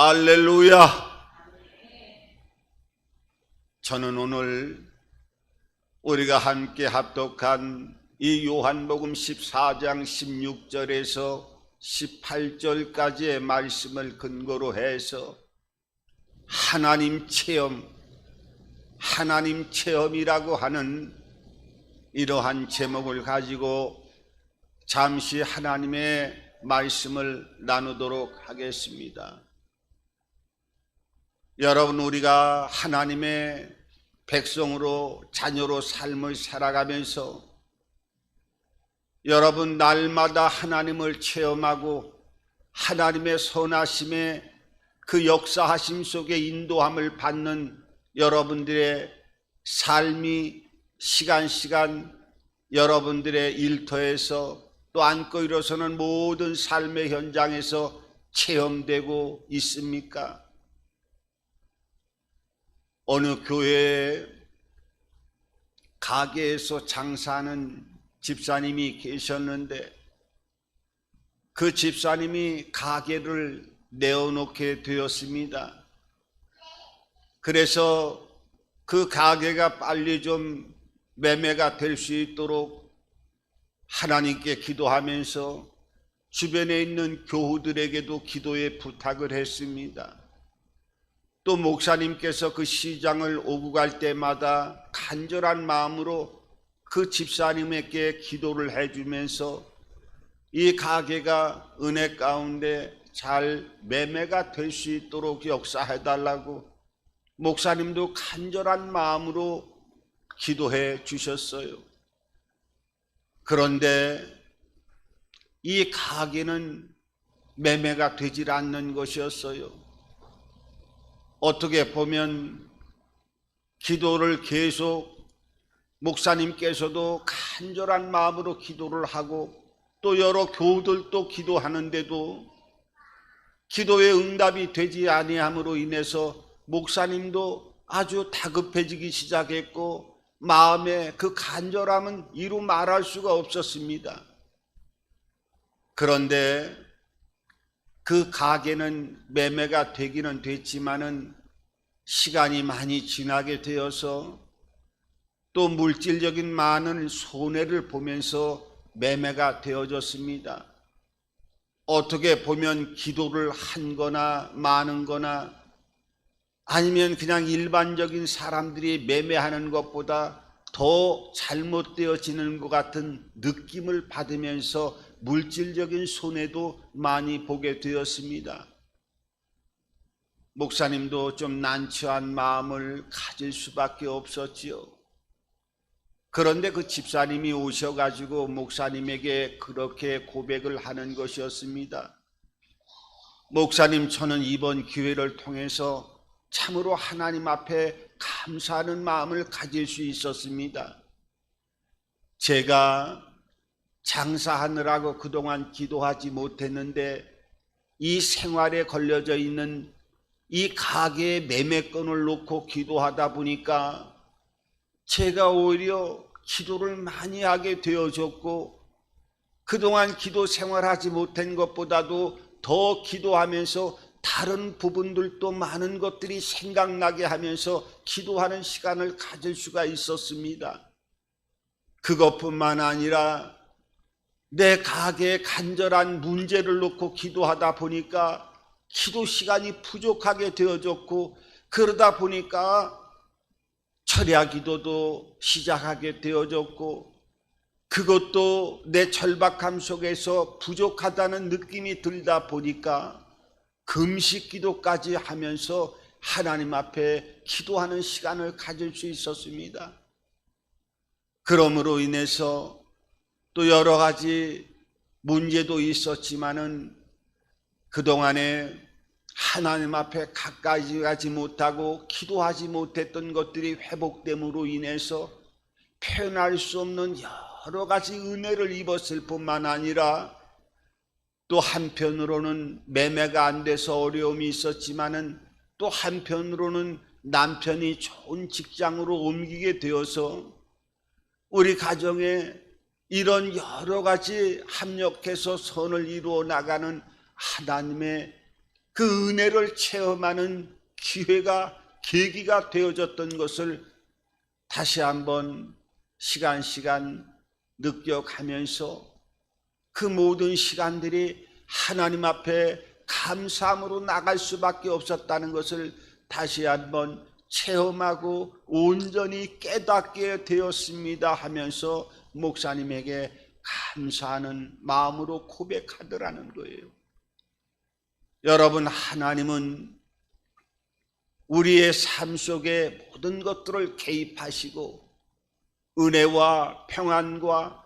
할렐루야. 저는 오늘 우리가 함께 합독한 이 요한복음 14장 16절에서 18절까지의 말씀을 근거로 해서 하나님 체험이라고 하는 이러한 제목을 가지고 잠시 하나님의 말씀을 나누도록 하겠습니다. 여러분, 우리가 하나님의 백성으로 자녀로 삶을 살아가면서 여러분 날마다 하나님을 체험하고 하나님의 선하심의 그 역사하심 속에 인도함을 받는 여러분들의 삶이 시간 여러분들의 일터에서 또 안고 일어서는 모든 삶의 현장에서 체험되고 있습니까? 어느 교회에 가게에서 장사하는 집사님이 계셨는데 그 집사님이 가게를 내어놓게 되었습니다. 그래서 그 가게가 빨리 좀 매매가 될 수 있도록 하나님께 기도하면서 주변에 있는 교우들에게도 기도의 부탁을 했습니다. 또 목사님께서 그 시장을 오고 갈 때마다 간절한 마음으로 그 집사님에게 기도를 해주면서 이 가게가 은혜 가운데 잘 매매가 될 수 있도록 역사해달라고 목사님도 간절한 마음으로 기도해 주셨어요. 그런데 이 가게는 매매가 되질 않는 것이었어요. 어떻게 보면 기도를 계속 목사님께서도 간절한 마음으로 기도를 하고 또 여러 교우들도 기도하는데도 기도의 응답이 되지 아니함으로 인해서 목사님도 아주 다급해지기 시작했고 마음의 그 간절함은 이루 말할 수가 없었습니다. 그런데 그 가게는 매매가 되기는 됐지만은 시간이 많이 지나게 되어서 또 물질적인 많은 손해를 보면서 매매가 되어졌습니다. 어떻게 보면 기도를 한 거나 많은 거나 아니면 그냥 일반적인 사람들이 매매하는 것보다 더 잘못되어지는 것 같은 느낌을 받으면서 물질적인 손해도 많이 보게 되었습니다. 목사님도 좀 난처한 마음을 가질 수밖에 없었지요. 그런데 그 집사님이 오셔가지고 목사님에게 그렇게 고백을 하는 것이었습니다. 목사님, 저는 이번 기회를 통해서 참으로 하나님 앞에 감사하는 마음을 가질 수 있었습니다. 제가 장사하느라고 그동안 기도하지 못했는데 이 생활에 걸려져 있는 이 가게의 매매건을 놓고 기도하다 보니까 제가 오히려 기도를 많이 하게 되어졌고 그동안 기도 생활하지 못한 것보다도 더 기도하면서 다른 부분들도 많은 것들이 생각나게 하면서 기도하는 시간을 가질 수가 있었습니다. 그것뿐만 아니라 내 가게의 간절한 문제를 놓고 기도하다 보니까 기도 시간이 부족하게 되어졌고 그러다 보니까 철야 기도도 시작하게 되어졌고 그것도 내 절박함 속에서 부족하다는 느낌이 들다 보니까 금식 기도까지 하면서 하나님 앞에 기도하는 시간을 가질 수 있었습니다. 그러므로 인해서 또 여러 가지 문제도 있었지만은 그동안에 하나님 앞에 가까이 가지 못하고 기도하지 못했던 것들이 회복됨으로 인해서 표현할 수 없는 여러 가지 은혜를 입었을 뿐만 아니라 또 한편으로는 매매가 안 돼서 어려움이 있었지만은 또 한편으로는 남편이 좋은 직장으로 옮기게 되어서 우리 가정에 이런 여러 가지 합력해서 선을 이루어 나가는 하나님의 그 은혜를 체험하는 계기가 되어졌던 것을 다시 한번 시간 느껴가면서 그 모든 시간들이 하나님 앞에 감사함으로 나갈 수밖에 없었다는 것을 다시 한번 체험하고 온전히 깨닫게 되었습니다 하면서 목사님에게 감사하는 마음으로 고백하더라는 거예요. 여러분, 하나님은 우리의 삶 속에 모든 것들을 개입하시고 은혜와 평안과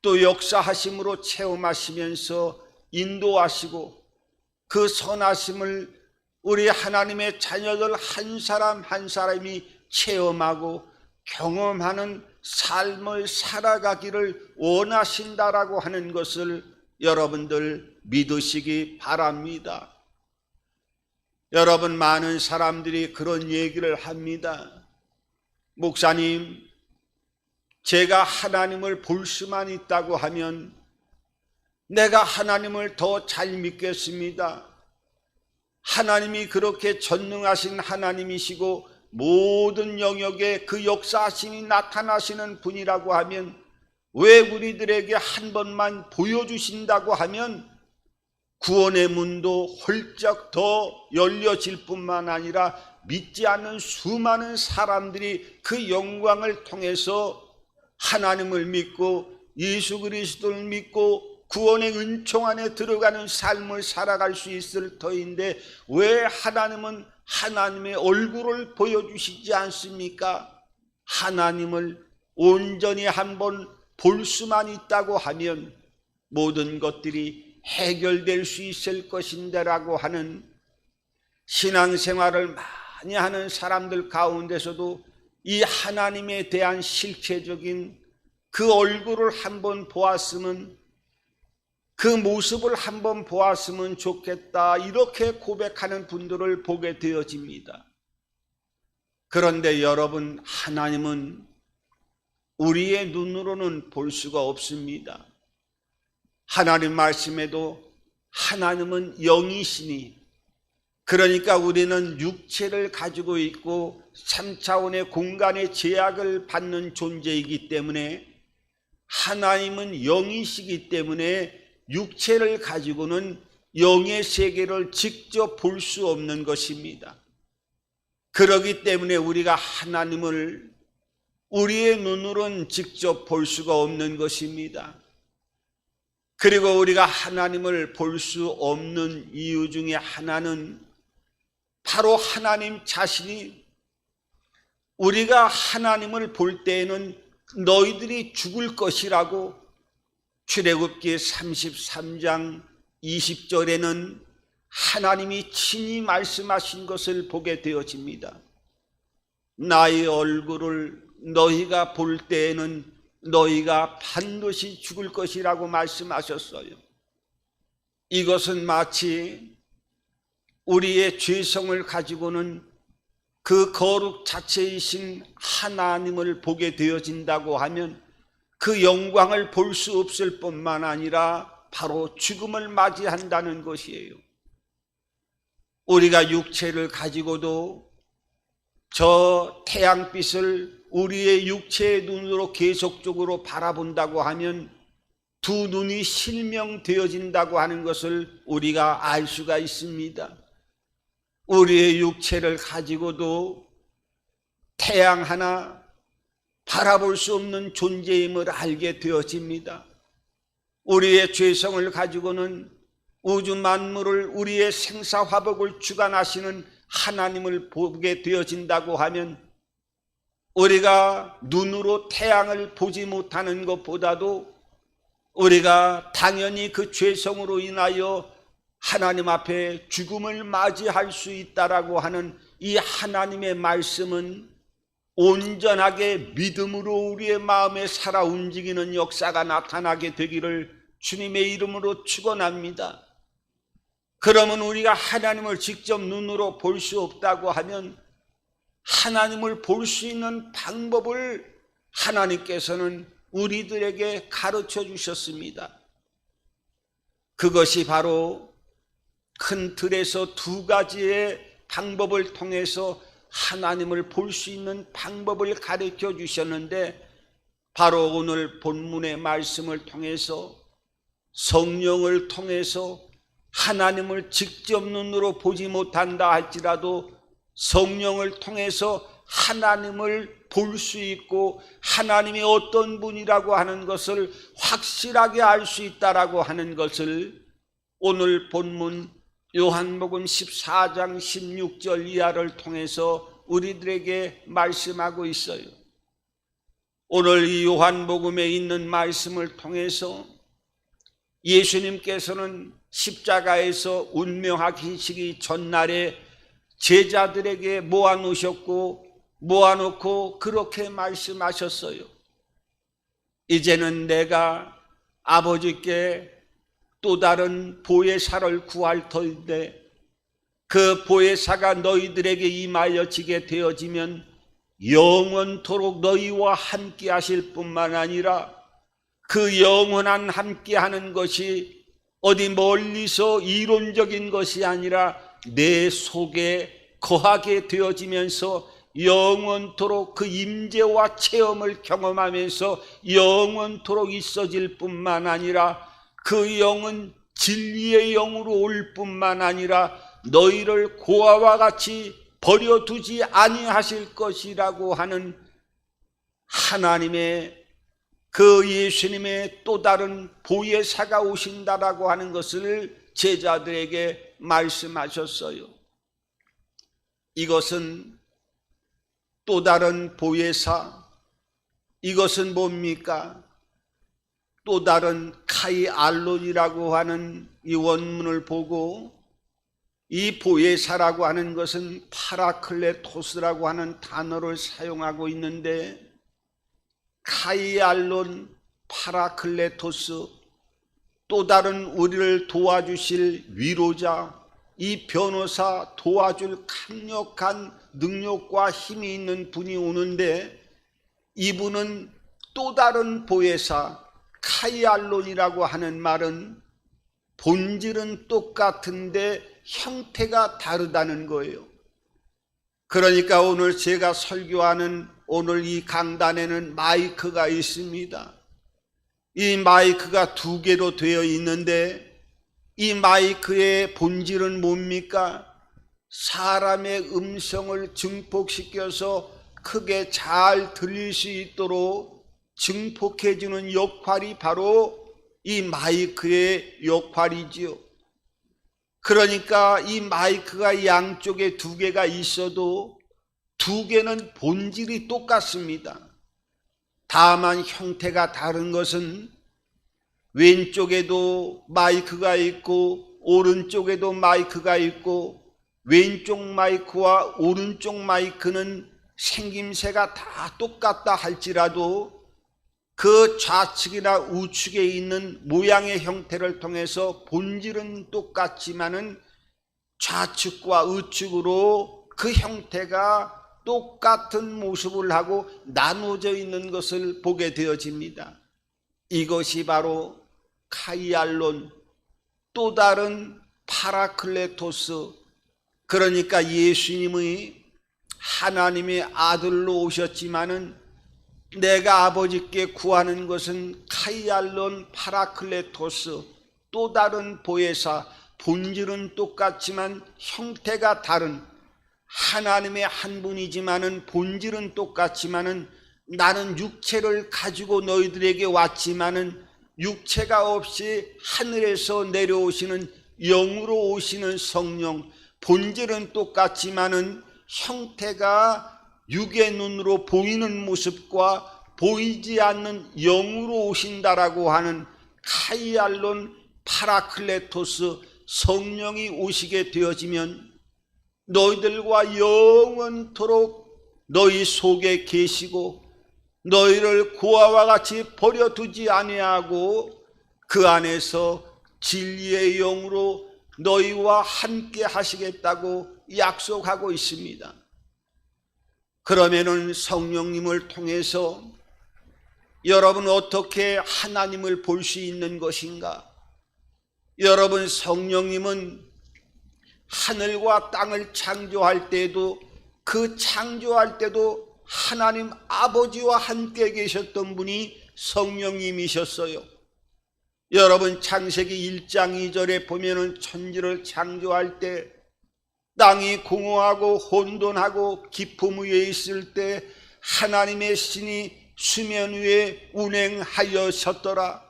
또 역사하심으로 체험하시면서 인도하시고 그 선하심을 우리 하나님의 자녀들 한 사람 한 사람이 체험하고 경험하는 삶을 살아가기를 원하신다라고 하는 것을 여러분들 믿으시기 바랍니다. 여러분, 많은 사람들이 그런 얘기를 합니다. 목사님, 제가 하나님을 볼 수만 있다고 하면 내가 하나님을 더 잘 믿겠습니다. 하나님이 그렇게 전능하신 하나님이시고 모든 영역에 그 역사하심이 나타나시는 분이라고 하면 왜 우리들에게 한 번만 보여주신다고 하면 구원의 문도 홀쩍 더 열려질 뿐만 아니라 믿지 않는 수많은 사람들이 그 영광을 통해서 하나님을 믿고 예수 그리스도를 믿고 구원의 은총 안에 들어가는 삶을 살아갈 수 있을 터인데 왜 하나님은 하나님의 얼굴을 보여주시지 않습니까? 하나님을 온전히 한번 볼 수만 있다고 하면 모든 것들이 해결될 수 있을 것인데라고 하는 신앙생활을 많이 하는 사람들 가운데서도 이 하나님에 대한 실체적인 그 얼굴을 한번 보았으면, 그 모습을 한번 보았으면 좋겠다, 이렇게 고백하는 분들을 보게 되어집니다. 그런데 여러분, 하나님은 우리의 눈으로는 볼 수가 없습니다. 하나님 말씀에도 하나님은 영이시니, 그러니까 우리는 육체를 가지고 있고 3차원의 공간의 제약을 받는 존재이기 때문에, 하나님은 영이시기 때문에 육체를 가지고는 영의 세계를 직접 볼 수 없는 것입니다. 그렇기 때문에 우리가 하나님을 우리의 눈으로는 직접 볼 수가 없는 것입니다. 그리고 우리가 하나님을 볼 수 없는 이유 중에 하나는 바로 하나님 자신이 우리가 하나님을 볼 때에는 너희들이 죽을 것이라고 출애굽기 33장 20절에는 하나님이 친히 말씀하신 것을 보게 되어집니다. 나의 얼굴을 너희가 볼 때에는 너희가 반드시 죽을 것이라고 말씀하셨어요. 이것은 마치 우리의 죄성을 가지고는 그 거룩 자체이신 하나님을 보게 되어진다고 하면 그 영광을 볼 수 없을 뿐만 아니라 바로 죽음을 맞이한다는 것이에요. 우리가 육체를 가지고도 저 태양빛을 우리의 육체의 눈으로 계속적으로 바라본다고 하면 두 눈이 실명되어진다고 하는 것을 우리가 알 수가 있습니다. 우리의 육체를 가지고도 태양 하나 바라볼 수 없는 존재임을 알게 되어집니다. 우리의 죄성을 가지고는 우주 만물을, 우리의 생사화복을 주관하시는 하나님을 보게 되어진다고 하면 우리가 눈으로 태양을 보지 못하는 것보다도 우리가 당연히 그 죄성으로 인하여 하나님 앞에 죽음을 맞이할 수 있다라고 하는 이 하나님의 말씀은 온전하게 믿음으로 우리의 마음에 살아 움직이는 역사가 나타나게 되기를 주님의 이름으로 축원합니다. 그러면 우리가 하나님을 직접 눈으로 볼 수 없다고 하면 하나님을 볼 수 있는 방법을 하나님께서는 우리들에게 가르쳐 주셨습니다. 그것이 바로 큰 틀에서 두 가지의 방법을 통해서 하나님을 볼 수 있는 방법을 가르쳐 주셨는데, 바로 오늘 본문의 말씀을 통해서 성령을 통해서 하나님을 직접 눈으로 보지 못한다 할지라도 성령을 통해서 하나님을 볼 수 있고 하나님이 어떤 분이라고 하는 것을 확실하게 알 수 있다라고 하는 것을 오늘 본문 요한복음 14장 16절 이하를 통해서 우리들에게 말씀하고 있어요. 오늘 이 요한복음에 있는 말씀을 통해서 예수님께서는 십자가에서 운명하시기 전날에 제자들에게 모아놓고 그렇게 말씀하셨어요. 이제는 내가 아버지께 또 다른 보혜사를 구할 터인데 그 보혜사가 너희들에게 임하여 지게 되어지면 영원토록 너희와 함께 하실 뿐만 아니라 그 영원한 함께 하는 것이 어디 멀리서 이론적인 것이 아니라 내 속에 거하게 되어지면서 영원토록 그 임재와 체험을 경험하면서 영원토록 있어질 뿐만 아니라 그 영은 진리의 영으로 올 뿐만 아니라 너희를 고아와 같이 버려두지 아니하실 것이라고 하는 하나님의 그 예수님의 또 다른 보혜사가 오신다라고 하는 것을 제자들에게 말씀하셨어요. 이것은 또 다른 보혜사, 이것은 뭡니까? 또 다른 카이알론이라고 하는 이 원문을 보고 이 보혜사라고 하는 것은 파라클레토스라고 하는 단어를 사용하고 있는데, 카이알론, 파라클레토스, 또 다른 우리를 도와주실 위로자, 이 변호사, 도와줄 강력한 능력과 힘이 있는 분이 오는데, 이분은 또 다른 보혜사 카이알론이라고 하는 말은 본질은 똑같은데 형태가 다르다는 거예요. 그러니까 오늘 제가 설교하는 오늘 이 강단에는 마이크가 있습니다. 이 마이크가 두 개로 되어 있는데 이 마이크의 본질은 뭡니까? 사람의 음성을 증폭시켜서 크게 잘 들릴 수 있도록 증폭해주는 역할이 바로 이 마이크의 역할이지요. 그러니까 이 마이크가 양쪽에 두 개가 있어도 두 개는 본질이 똑같습니다. 다만 형태가 다른 것은 왼쪽에도 마이크가 있고 오른쪽에도 마이크가 있고, 왼쪽 마이크와 오른쪽 마이크는 생김새가 다 똑같다 할지라도 그 좌측이나 우측에 있는 모양의 형태를 통해서 본질은 똑같지만은 좌측과 우측으로 그 형태가 똑같은 모습을 하고 나누어져 있는 것을 보게 되어집니다. 이것이 바로 카이알론, 또 다른 파라클레토스, 그러니까 예수님의 하나님의 아들로 오셨지만은 내가 아버지께 구하는 것은 카이알론, 파라클레토스, 또 다른 보혜사, 본질은 똑같지만 형태가 다른 하나님의 한 분이지만은 본질은 똑같지만은 나는 육체를 가지고 너희들에게 왔지만은 육체가 없이 하늘에서 내려오시는 영으로 오시는 성령, 본질은 똑같지만은 형태가 육의 눈으로 보이는 모습과 보이지 않는 영으로 오신다라고 하는 카이알론, 파라클레토스, 성령이 오시게 되어지면 너희들과 영원토록 너희 속에 계시고 너희를 고아와 같이 버려두지 아니하고 그 안에서 진리의 영으로 너희와 함께 하시겠다고 약속하고 있습니다. 그러면은 성령님을 통해서 여러분 어떻게 하나님을 볼 수 있는 것인가? 여러분, 성령님은 하늘과 땅을 창조할 때도 그 창조할 때도 하나님 아버지와 함께 계셨던 분이 성령님이셨어요. 여러분 창세기 1장 2절에 보면은 천지를 창조할 때 땅이 공허하고 혼돈하고 깊음 위에 있을 때 하나님의 신이 수면 위에 운행하여셨더라.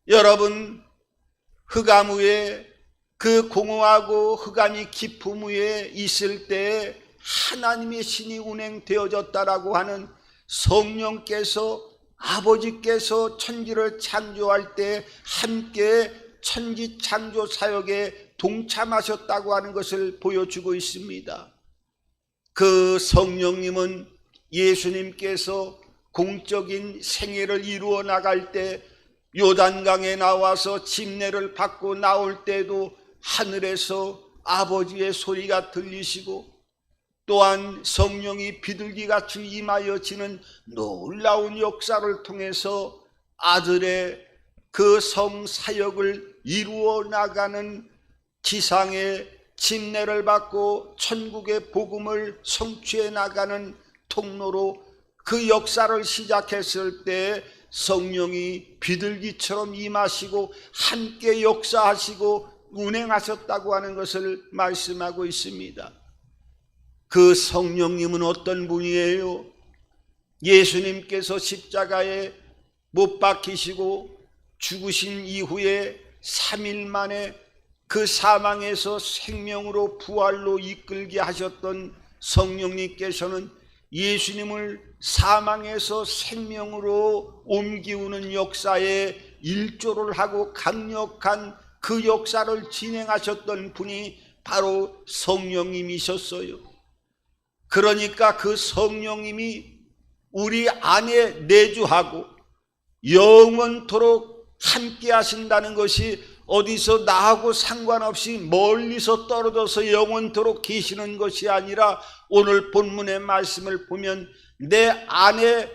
여러분 흑암 위에 그 공허하고 흑암이 깊음 위에 있을 때 하나님의 신이 운행되어졌다라고 하는 성령께서 아버지께서 천지를 창조할 때 함께 천지 창조 사역에 동참하셨다고 하는 것을 보여주고 있습니다. 그 성령님은 예수님께서 공적인 생애를 이루어 나갈 때 요단강에 나와서 침례를 받고 나올 때도 하늘에서 아버지의 소리가 들리시고 또한 성령이 비둘기같이 임하여지는 놀라운 역사를 통해서 아들의 그 성사역을 이루어 나가는 지상의 침례를 받고 천국의 복음을 성취해 나가는 통로로 그 역사를 시작했을 때 성령이 비둘기처럼 임하시고 함께 역사하시고 운행하셨다고 하는 것을 말씀하고 있습니다. 그 성령님은 어떤 분이에요? 예수님께서 십자가에 못 박히시고 죽으신 이후에 3일 만에 그 사망에서 생명으로 부활로 이끌게 하셨던 성령님께서는 예수님을 사망에서 생명으로 옮기우는 역사에 일조를 하고 강력한 그 역사를 진행하셨던 분이 바로 성령님이셨어요. 그러니까 그 성령님이 우리 안에 내주하고 영원토록 함께 하신다는 것이 어디서 나하고 상관없이 멀리서 떨어져서 영원토록 계시는 것이 아니라 오늘 본문의 말씀을 보면 내 안에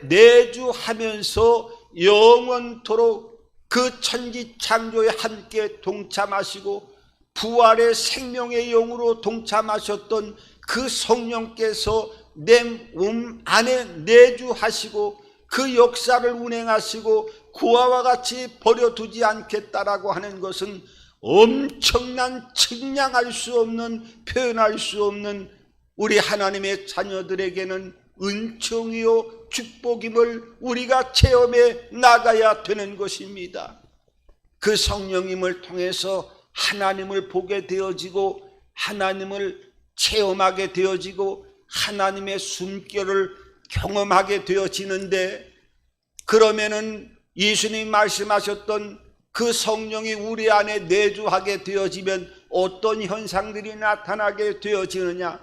내주하면서 영원토록 그 천지 창조에 함께 동참하시고 부활의 생명의 영으로 동참하셨던 그 성령께서 내 몸 안에 내주하시고 그 역사를 운행하시고 그와 같이 버려두지 않겠다라고 하는 것은 엄청난 측량할 수 없는 표현할 수 없는 우리 하나님의 자녀들에게는 은총이요 축복임을 우리가 체험해 나가야 되는 것입니다. 그 성령님을 통해서 하나님을 보게 되어지고 하나님을 체험하게 되어지고 하나님의 숨결을 경험하게 되어지는데, 그러면은 예수님 말씀하셨던 그 성령이 우리 안에 내주하게 되어지면 어떤 현상들이 나타나게 되어지느냐?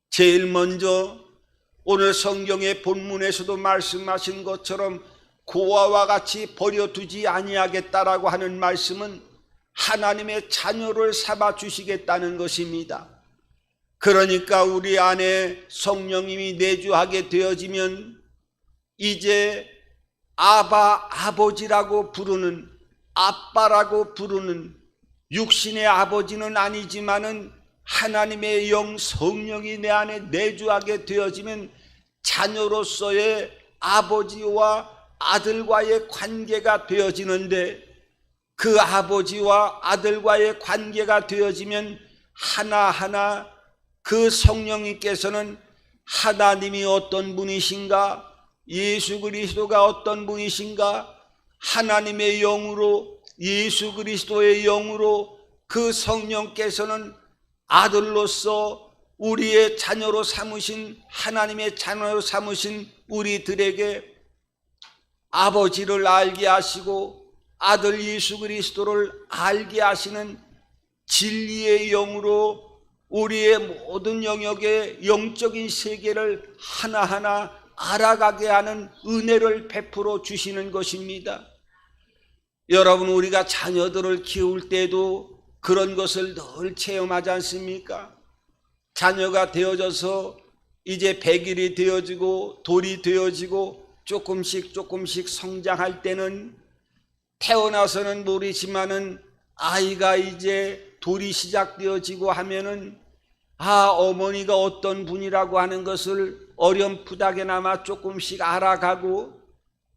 제일 먼저 오늘 성경의 본문에서도 말씀하신 것처럼 고아와 같이 버려두지 아니하겠다라고 하는 말씀은 하나님의 자녀를 삼아 주시겠다는 것입니다. 그러니까 우리 안에 성령님이 내주하게 되어지면 이제 아바, 아버지라고 부르는, 아빠라고 부르는 육신의 아버지는 아니지만은 하나님의 영 성령이 내 안에 내주하게 되어지면 자녀로서의 아버지와 아들과의 관계가 되어지는데, 그 아버지와 아들과의 관계가 되어지면 하나하나 그 성령님께서는 하나님이 어떤 분이신가, 예수 그리스도가 어떤 분이신가, 하나님의 영으로 예수 그리스도의 영으로 그 성령께서는 아들로서 우리의 자녀로 삼으신, 하나님의 자녀로 삼으신 우리들에게 아버지를 알게 하시고 아들 예수 그리스도를 알게 하시는 진리의 영으로 우리의 모든 영역의 영적인 세계를 하나하나 알아가게 하는 은혜를 베풀어 주시는 것입니다. 여러분, 우리가 자녀들을 키울 때도 그런 것을 늘 체험하지 않습니까? 자녀가 되어져서 이제 100일이 되어지고 돌이 되어지고 조금씩 성장할 때는 태어나서는 모르지만은 아이가 이제 돌이 시작되어지고 하면은 어머니가 어떤 분이라고 하는 것을 어렴풋하게나마 조금씩 알아가고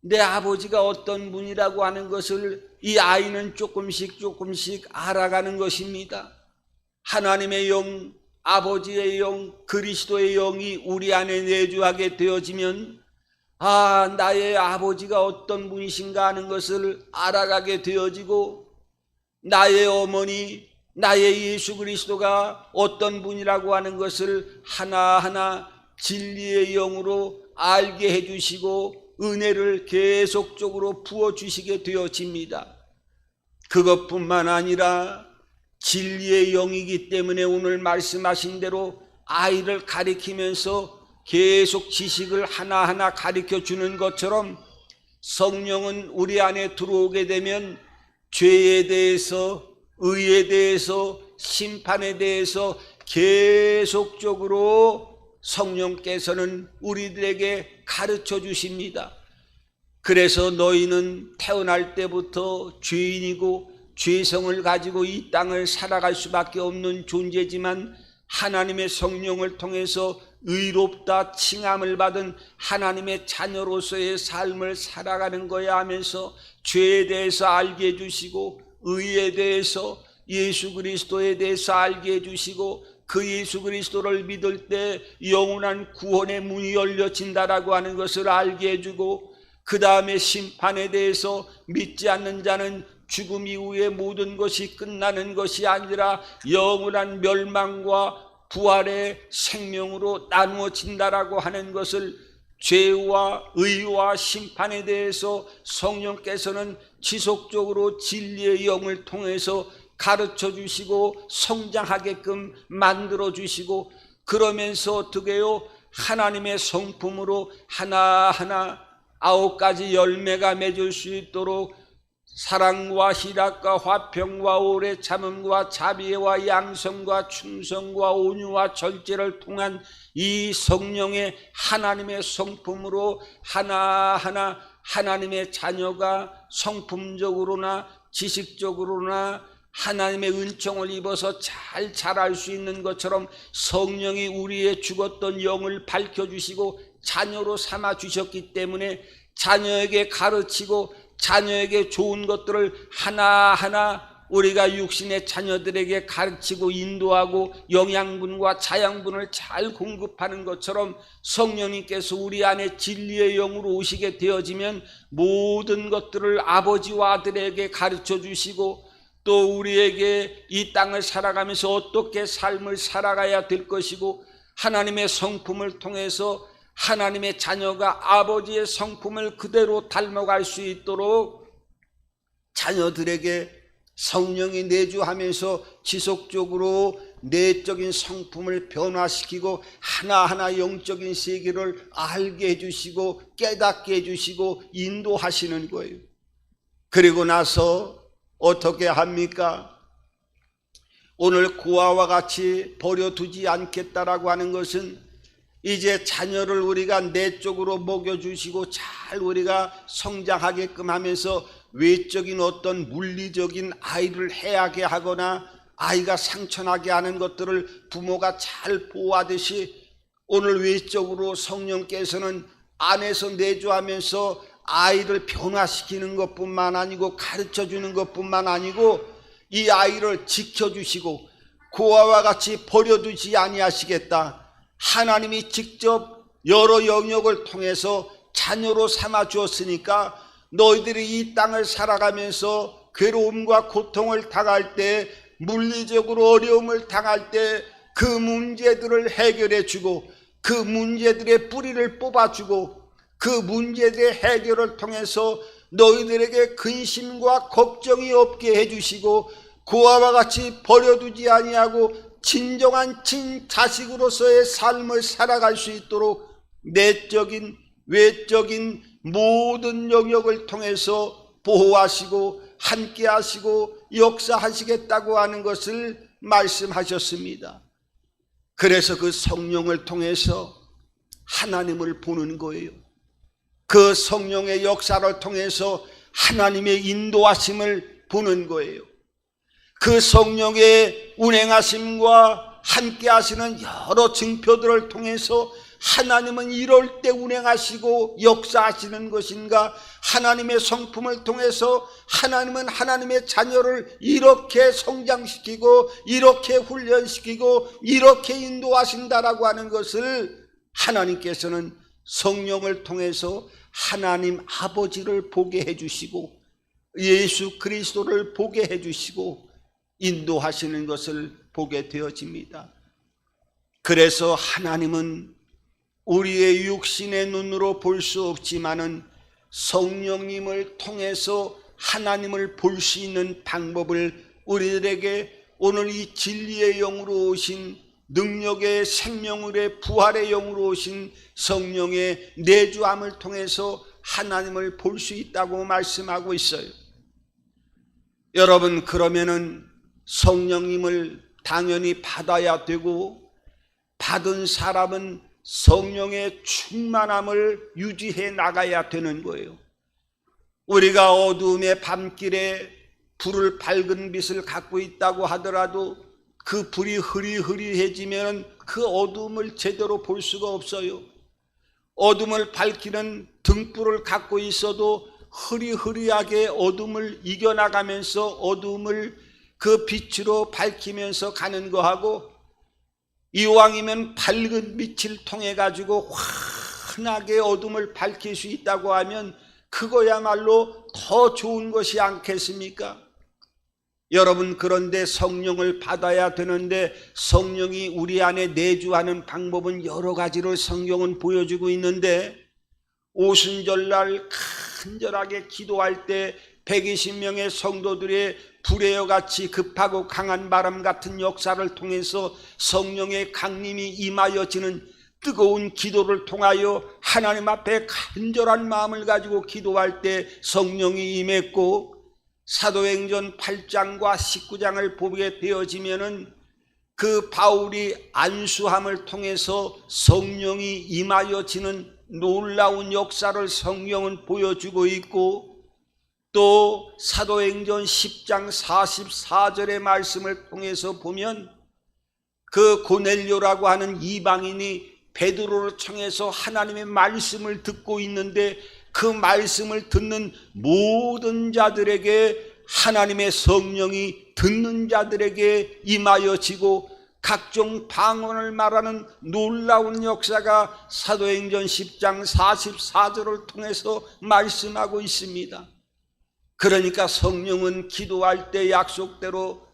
내 아버지가 어떤 분이라고 하는 것을 이 아이는 조금씩 알아가는 것입니다. 하나님의 영, 아버지의 영, 그리스도의 영이 우리 안에 내주하게 되어지면 나의 아버지가 어떤 분이신가 하는 것을 알아가게 되어지고 나의 어머니, 나의 예수 그리스도가 어떤 분이라고 하는 것을 하나하나 진리의 영으로 알게 해주시고 은혜를 계속적으로 부어주시게 되어집니다. 그것뿐만 아니라 진리의 영이기 때문에 오늘 말씀하신 대로 아이를 가리키면서 계속 지식을 하나하나 가르쳐 주는 것처럼 성령은 우리 안에 들어오게 되면 죄에 대해서, 의에 대해서, 심판에 대해서 계속적으로 성령께서는 우리들에게 가르쳐 주십니다. 그래서 너희는 태어날 때부터 죄인이고 죄성을 가지고 이 땅을 살아갈 수밖에 없는 존재지만 하나님의 성령을 통해서 의롭다 칭함을 받은 하나님의 자녀로서의 삶을 살아가는 거야 하면서 죄에 대해서 알게 해주시고 의에 대해서 예수 그리스도에 대해서 알게 해주시고 그 예수 그리스도를 믿을 때 영원한 구원의 문이 열려진다라고 하는 것을 알게 해주고 그 다음에 심판에 대해서 믿지 않는 자는 죽음 이후에 모든 것이 끝나는 것이 아니라 영원한 멸망과 부활의 생명으로 나누어진다라고 하는 것을 죄와 의와 심판에 대해서 성령께서는 지속적으로 진리의 영을 통해서 가르쳐 주시고 성장하게끔 만들어 주시고 그러면서 어떻게 해요? 하나님의 성품으로 하나하나 9가지 열매가 맺을 수 있도록 사랑과 희락과 화평과 오래 참음과 자비와 양성과 충성과 온유와 절제를 통한 이 성령의 하나님의 성품으로 하나하나 하나님의 자녀가 성품적으로나 지식적으로나 하나님의 은총을 입어서 잘 자랄 수 있는 것처럼 성령이 우리의 죽었던 영을 밝혀주시고 자녀로 삼아 주셨기 때문에 자녀에게 가르치고 자녀에게 좋은 것들을 하나하나 우리가 육신의 자녀들에게 가르치고 인도하고 영양분과 자양분을 잘 공급하는 것처럼 성령님께서 우리 안에 진리의 영으로 오시게 되어지면 모든 것들을 아버지와 아들에게 가르쳐 주시고 또 우리에게 이 땅을 살아가면서 어떻게 삶을 살아가야 될 것이고 하나님의 성품을 통해서 하나님의 자녀가 아버지의 성품을 그대로 닮아갈 수 있도록 자녀들에게 성령이 내주하면서 지속적으로 내적인 성품을 변화시키고 하나하나 영적인 세계를 알게 해주시고 깨닫게 해주시고 인도하시는 거예요. 그리고 나서 어떻게 합니까? 오늘 고아와 같이 버려두지 않겠다라고 하는 것은 이제 자녀를 우리가 내적으로 먹여주시고 잘 우리가 성장하게끔 하면서 외적인 어떤 물리적인 아이를 해하게 하거나 아이가 상처나게 하는 것들을 부모가 잘 보호하듯이 오늘 외적으로 성령께서는 안에서 내주하면서 아이를 변화시키는 것뿐만 아니고 가르쳐주는 것뿐만 아니고 이 아이를 지켜주시고 고아와 같이 버려두지 아니하시겠다. 하나님이 직접 여러 영역을 통해서 자녀로 삼아 주었으니까 너희들이 이 땅을 살아가면서 괴로움과 고통을 당할 때 물리적으로 어려움을 당할 때 그 문제들을 해결해 주고 그 문제들의 뿌리를 뽑아주고 그 문제들의 해결을 통해서 너희들에게 근심과 걱정이 없게 해주시고 고아와 같이 버려두지 아니하고 진정한 친자식으로서의 삶을 살아갈 수 있도록 내적인 외적인 모든 영역을 통해서 보호하시고 함께하시고 역사하시겠다고 하는 것을 말씀하셨습니다. 그래서 그 성령을 통해서 하나님을 보는 거예요. 그 성령의 역사를 통해서 하나님의 인도하심을 보는 거예요. 그 성령의 운행하심과 함께 하시는 여러 증표들을 통해서 하나님은 이럴 때 운행하시고 역사하시는 것인가? 하나님의 성품을 통해서 하나님은 하나님의 자녀를 이렇게 성장시키고 이렇게 훈련시키고 이렇게 인도하신다라고 하는 것을 하나님께서는 성령을 통해서 하나님 아버지를 보게 해주시고 예수 그리스도를 보게 해주시고 인도하시는 것을 보게 되어집니다. 그래서 하나님은 우리의 육신의 눈으로 볼 수 없지만은 성령님을 통해서 하나님을 볼 수 있는 방법을 우리들에게 오늘 이 진리의 영으로 오신 능력의 생명의 부활의 영으로 오신 성령의 내주함을 통해서 하나님을 볼 수 있다고 말씀하고 있어요. 여러분, 그러면은 성령님을 당연히 받아야 되고 받은 사람은 성령의 충만함을 유지해 나가야 되는 거예요. 우리가 어두움의 밤길에 불을 밝은 빛을 갖고 있다고 하더라도 그 불이 흐리흐리해지면 그 어두움을 제대로 볼 수가 없어요. 어둠을 밝히는 등불을 갖고 있어도 흐리흐리하게 어둠을 이겨나가면서 어둠을 그 빛으로 밝히면서 가는 거하고, 이왕이면 밝은 빛을 통해 가지고 환하게 어둠을 밝힐 수 있다고 하면 그거야말로 더 좋은 것이 않겠습니까? 여러분, 그런데 성령을 받아야 되는데 성령이 우리 안에 내주하는 방법은 여러 가지를 성경은 보여주고 있는데, 오순절날 간절하게 기도할 때 120명의 성도들의 불의 같이 급하고 강한 바람 같은 역사를 통해서 성령의 강림이 임하여지는 뜨거운 기도를 통하여 하나님 앞에 간절한 마음을 가지고 기도할 때 성령이 임했고, 사도행전 8장과 19장을 보게 되어지면은 그 바울이 안수함을 통해서 성령이 임하여지는 놀라운 역사를 성경은 보여주고 있고, 또 사도행전 10장 44절의 말씀을 통해서 보면 그 고넬료라고 하는 이방인이 베드로를 청해서 하나님의 말씀을 듣고 있는데 그 말씀을 듣는 모든 자들에게 하나님의 성령이 듣는 자들에게 임하여지고 각종 방언을 말하는 놀라운 역사가 사도행전 10장 44절을 통해서 말씀하고 있습니다. 그러니까 성령은 기도할 때 약속대로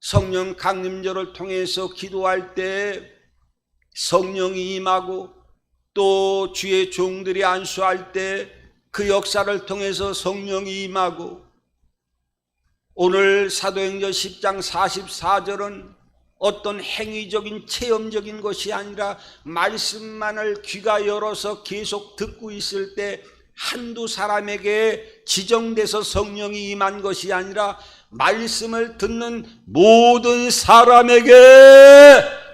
성령 강림절을 통해서 기도할 때 성령이 임하고, 또 주의 종들이 안수할 때 그 역사를 통해서 성령이 임하고, 오늘 사도행전 10장 44절은 어떤 행위적인 체험적인 것이 아니라 말씀만을 귀가 열어서 계속 듣고 있을 때 한두 사람에게 지정돼서 성령이 임한 것이 아니라 말씀을 듣는 모든 사람에게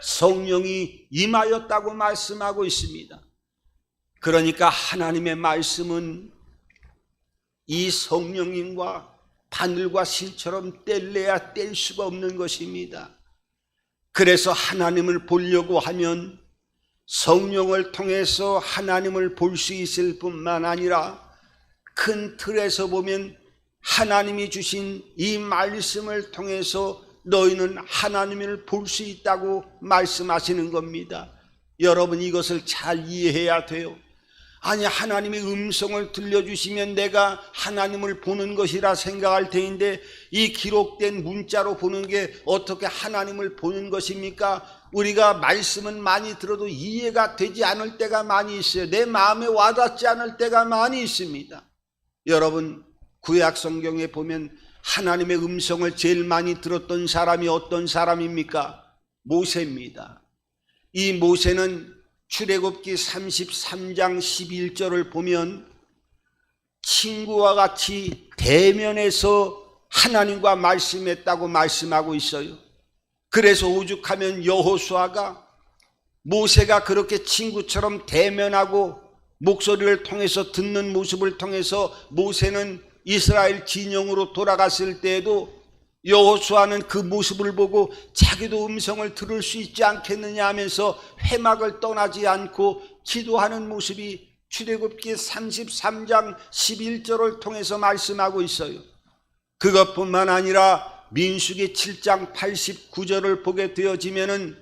성령이 임하였다고 말씀하고 있습니다. 그러니까 하나님의 말씀은 이 성령님과 바늘과 실처럼 뗄래야 뗄 수가 없는 것입니다. 그래서 하나님을 보려고 하면 성령을 통해서 하나님을 볼 수 있을 뿐만 아니라 큰 틀에서 보면 하나님이 주신 이 말씀을 통해서 너희는 하나님을 볼 수 있다고 말씀하시는 겁니다. 여러분, 이것을 잘 이해해야 돼요. 아니, 하나님의 음성을 들려주시면 내가 하나님을 보는 것이라 생각할 테인데 이 기록된 문자로 보는 게 어떻게 하나님을 보는 것입니까? 우리가 말씀은 많이 들어도 이해가 되지 않을 때가 많이 있어요. 내 마음에 와닿지 않을 때가 많이 있습니다. 여러분, 구약 성경에 보면 하나님의 음성을 제일 많이 들었던 사람이 어떤 사람입니까? 모세입니다. 이 모세는 출애굽기 33장 11절을 보면 친구와 같이 대면해서 하나님과 말씀했다고 말씀하고 있어요. 그래서 오죽하면 여호수아가 모세가 그렇게 친구처럼 대면하고 목소리를 통해서 듣는 모습을 통해서 모세는 이스라엘 진영으로 돌아갔을 때에도 여호수아는 그 모습을 보고 자기도 음성을 들을 수 있지 않겠느냐 하면서 회막을 떠나지 않고 기도하는 모습이 출애굽기 33장 11절을 통해서 말씀하고 있어요. 그것뿐만 아니라 민수기 7장 89절을 보게 되어지면은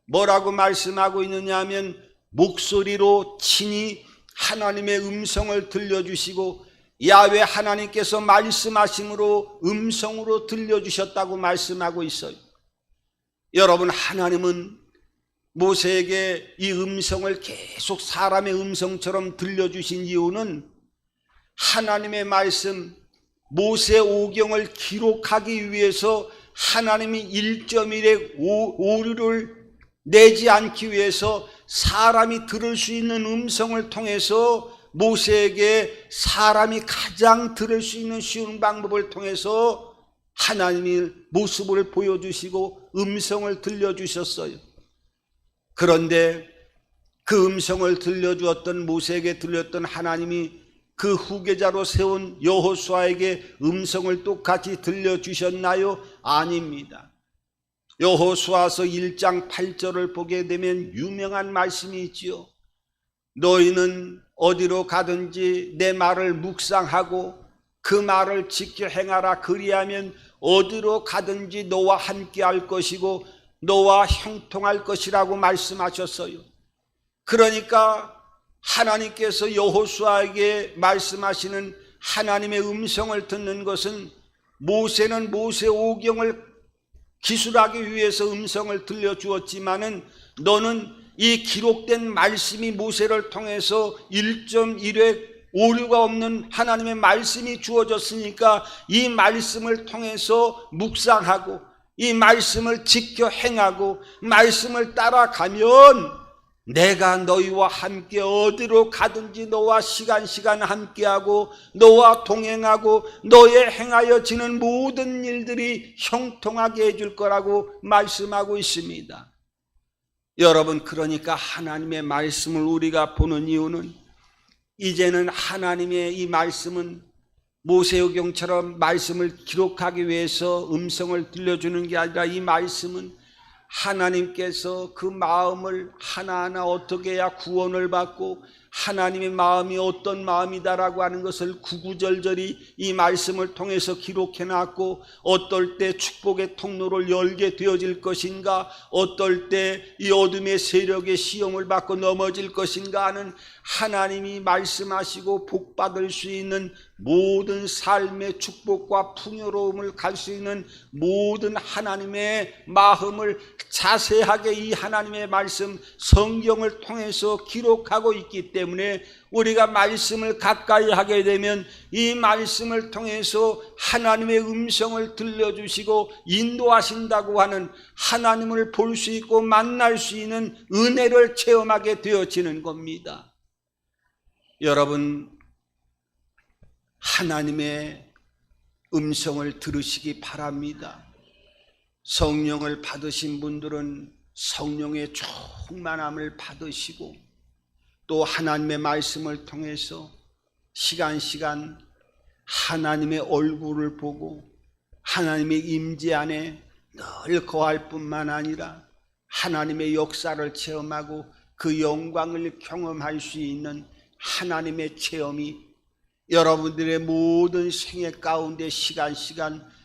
뭐라고 말씀하고 있느냐 하면 목소리로 친히 하나님의 음성을 들려주시고 야훼 하나님께서 말씀하심으로 음성으로 들려주셨다고 말씀하고 있어요. 여러분, 하나님은 모세에게 이 음성을 계속 사람의 음성처럼 들려주신 이유는 하나님의 말씀, 모세 오경을 기록하기 위해서 하나님이 1.1의 오류를 내지 않기 위해서 사람이 들을 수 있는 음성을 통해서 모세에게 사람이 가장 들을 수 있는 쉬운 방법을 통해서 하나님의 모습을 보여주시고 음성을 들려주셨어요. 그런데 그 음성을 들려주었던 모세에게 들렸던 하나님이 그 후계자로 세운 여호수아에게 음성을 똑같이 들려주셨나요? 아닙니다. 여호수아서 1장 8절을 보게 되면 유명한 말씀이 있지요. 너희는 어디로 가든지 내 말을 묵상하고 그 말을 지켜 행하라. 그리하면 어디로 가든지 너와 함께 할 것이고 너와 형통할 것이라고 말씀하셨어요. 그러니까 하나님께서 여호수아에게 말씀하시는 하나님의 음성을 듣는 것은 모세는 모세 오경을 기술하기 위해서 음성을 들려주었지만은 너는 이 기록된 말씀이 모세를 통해서 1.1회 오류가 없는 하나님의 말씀이 주어졌으니까 이 말씀을 통해서 묵상하고 이 말씀을 지켜 행하고 말씀을 따라가면 내가 너희와 함께 어디로 가든지 너와 시간 함께하고 너와 동행하고 너의 행하여지는 모든 일들이 형통하게 해줄 거라고 말씀하고 있습니다. 여러분, 그러니까 하나님의 말씀을 우리가 보는 이유는 이제는 하나님의 이 말씀은 모세오경처럼 말씀을 기록하기 위해서 음성을 들려주는 게 아니라 이 말씀은 하나님께서 그 마음을 하나하나 어떻게 해야 구원을 받고 하나님의 마음이 어떤 마음이다라고 하는 것을 구구절절히 이 말씀을 통해서 기록해놨고 어떨 때 축복의 통로를 열게 되어질 것인가, 어떨 때 이 어둠의 세력의 시험을 받고 넘어질 것인가 하는 하나님이 말씀하시고 복받을 수 있는 모든 삶의 축복과 풍요로움을 갈 수 있는 모든 하나님의 마음을 자세하게 이 하나님의 말씀 성경을 통해서 기록하고 있기 때문에 우리가 말씀을 가까이 하게 되면 이 말씀을 통해서 하나님의 음성을 들려주시고 인도하신다고 하는 하나님을 볼 수 있고 만날 수 있는 은혜를 체험하게 되어지는 겁니다. 여러분, 하나님의 음성을 들으시기 바랍니다. 성령을 받으신 분들은 성령의 충만함을 받으시고 또 하나님의 말씀을 통해서 시간 하나님의 얼굴을 보고 하나님의 임재 안에 늘 거할 뿐만 아니라 하나님의 역사를 체험하고 그 영광을 경험할 수 있는 하나님의 체험이 여러분들의 모든 생애 가운데 시간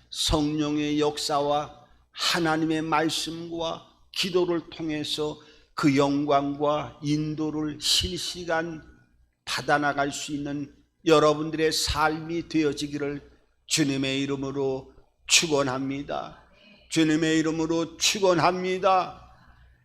성령의 역사와 하나님의 말씀과 기도를 통해서 그 영광과 인도를 실시간 받아나갈 수 있는 여러분들의 삶이 되어지기를 주님의 이름으로 축원합니다. 주님의 이름으로 축원합니다.